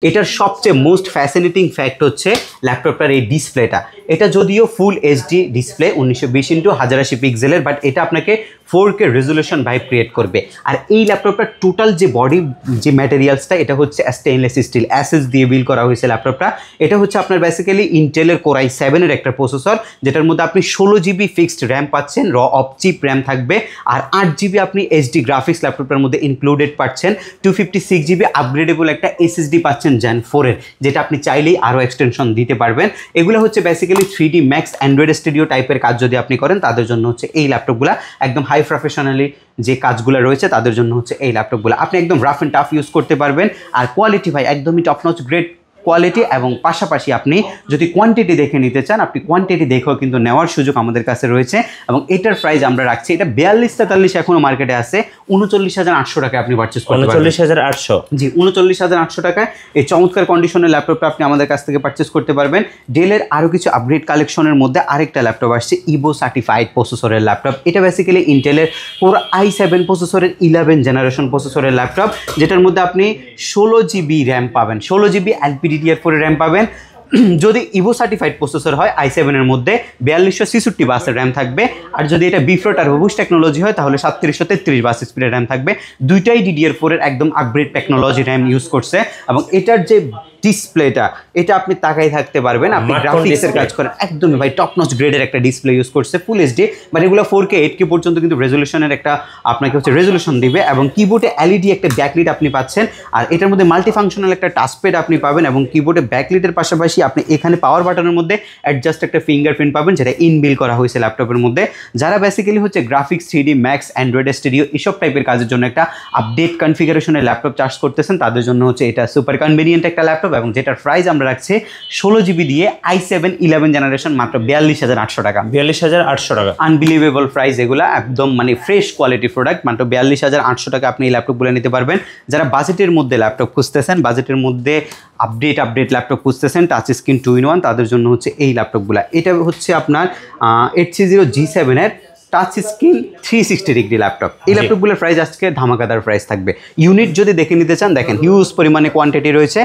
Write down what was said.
এটার সবচেয়ে most fascinating fact হচ্ছে ল্যাপটপটার এই ডিসপ্লেটা। এটা যদিও ফুল এইচডি ডিসপ্লে 1920x1080 পিক্সেলের, বাট এটা আপনাকে 4K রেজুলেশন ভাইব ক্রিয়েট করবে। আর এই ল্যাপটপটার টোটাল যে বডি যে ম্যাটেরিয়ালসটা এটা হচ্ছে স্টেইনলেস স্টিল অ্যাসেস দিয়ে বিল্ড করা হয়েছে ল্যাপটপটা। এটা হচ্ছে আপনার বেসিক্যালি ইন্টেলের Core i7-এর একটা প্রসেসর, যেটার মধ্যে আপনি 16GB ফিক্সড র্যাম পাচ্ছেন, অফ চিপ র্যাম থাকবে, আর 8GB আপনি এইচডি গ্রাফিক্স ল্যাপটপটার মধ্যে ইনক্লুডেড পাচ্ছেন। 256GB আপগ্রেডেবল একটা এসএসডি পাচ্ছেন Gen 4-এর, যেটা আপনি চাইলেই আরও এক্সটেনশন দিতে পারবেন। এগুলো হচ্ছে basically 3D Max Android studio টাইপের কাজ যদি আপনি করেন তাদের জন্য হচ্ছে এই ল্যাপটপগুলো, একদম হাই প্রফেশনালি যে কাজগুলো রয়েছে তাদের জন্য হচ্ছে এই ল্যাপটপগুলো। আপনি একদম রাফ অ্যান্ড টাফ ইউজ করতে পারবেন। আর কোয়ালিটি ভাই একদমই টপ নচ গ্রেড কোয়ালিটি, এবং পাশাপাশি আপনি যদি কোয়ান্টিটি দেখে নিতে চান আপনি কোয়ান্টিটি দেখেও কিন্তু নেওয়ার সুযোগ আমাদের কাছে রয়েছে। এবং এটার প্রাইস আমরা রাখছি, এটা 42-43 এখনও মার্কেটে আছে 39,800 টাকায় আপনি পারচেস করতে পারবেন। 39,800? জি, 39,800 টাকায় এই চমৎকার কন্ডিশনের ল্যাপটপটা আপনি আমাদের কাছ থেকে পারচেস করতে পারবেন। ডেলের আরও কিছু আপগ্রেড কালেকশনের মধ্যে আরেকটা ল্যাপটপ আসছে ইভো সার্টিফাইড প্রসেসরের ল্যাপটপ। এটা বেসিক্যালি ইন্টেলের Core i7 প্রসেসরের 11 জেনারেশন প্রসেসরের ল্যাপটপ, যেটার মধ্যে আপনি 16GB র্যাম পাবেন, 16GB LPDDR4 র্যাম পাবেন। যদি ইভো সার্টিফাইড প্রসেসর হয় i7-এর মধ্যে 4266 বাসের র্যাম থাকবে, আর যদি এটা বিফ্রোট আর রোবুস্ট টেকনোলজি হয় তাহলে 3733 বাস স্পিডের র্যাম থাকবে। দুইটাই DDR4-এর একদম আপগ্রেড টেকনোলজি র্যাম ইউজ করছে। এবং এটার যে ডিসপ্লেটা এটা আপনি তাকাই থাকতে পারবেন, আপনি গ্রাফিক্সের কাজ করেন, একদমই ভাই টপ নচ গ্রেডের একটা ডিসপ্লে ইউজ করছে, ফুল এইচডি, মানে এগুলো 4K 8K পর্যন্ত কিন্তু রেজলিউশনের একটা আপনাকে হচ্ছে রেজলিউশন দিবে। এবং কিবোর্ডে এলইডি একটা ব্যাকলিট আপনি পাচ্ছেন, আর এটার মধ্যে মাল্টি ফাংশনাল একটা টাচপ্যাড আপনি পাবেন। এবং কিবোর্ডে ব্যাকলিটের পাশাপাশি আপনি এখানে পাওয়ার বাটনের মধ্যে অ্যাডজাস্ট একটা ফিঙ্গারপ্রিন্ট পাবেন, যেটা ইনবিল করা হয়েছে ল্যাপটপের মধ্যে। যারা বেসিক্যালি হচ্ছে graphics 3D Max Android studio এসব টাইপের কাজের জন্য একটা আপডেট কনফিগারেশনের ল্যাপটপ চার্জ করতেছেন তাদের জন্য হচ্ছে এটা সুপার কনভিনিয়েন্ট একটা ল্যাপটপ। এবং যেটার প্রাইস আমরা রাখছি 16GB দিয়ে i7 11 জেনারেশন মাত্র 42,800 টাকা। 42,800 টাকা, আনবিলিভেবল প্রাইস এগুলা, একদম মানে ফ্রেশ কোয়ালিটি প্রোডাক্ট। মাত্র 42,800 টাকা আপনি এই ল্যাপটপগুলো নিতে পারবেন। যারা বাজেটের মধ্যে ল্যাপটপ খুঁজতেছেন, বাজেটের মধ্যে আপডেট ল্যাপটপ খুঁজতেছেন, টাচ স্ক্রিন 2-in-1, তাদের জন্য হচ্ছে এই ল্যাপটপগুলো। এটা হচ্ছে আপনার 830G7-এর টাচ স্ক্রিন 360 ডিগ্রি ল্যাপটপ। এই ল্যাপটপগুলোর প্রাইস আজকে ধামাকাদার প্রাইস থাকবে। ইউনিট যদি দেখে নিতে চান দেখেন হিউজ পরিমাণে কোয়ান্টিটি রয়েছে,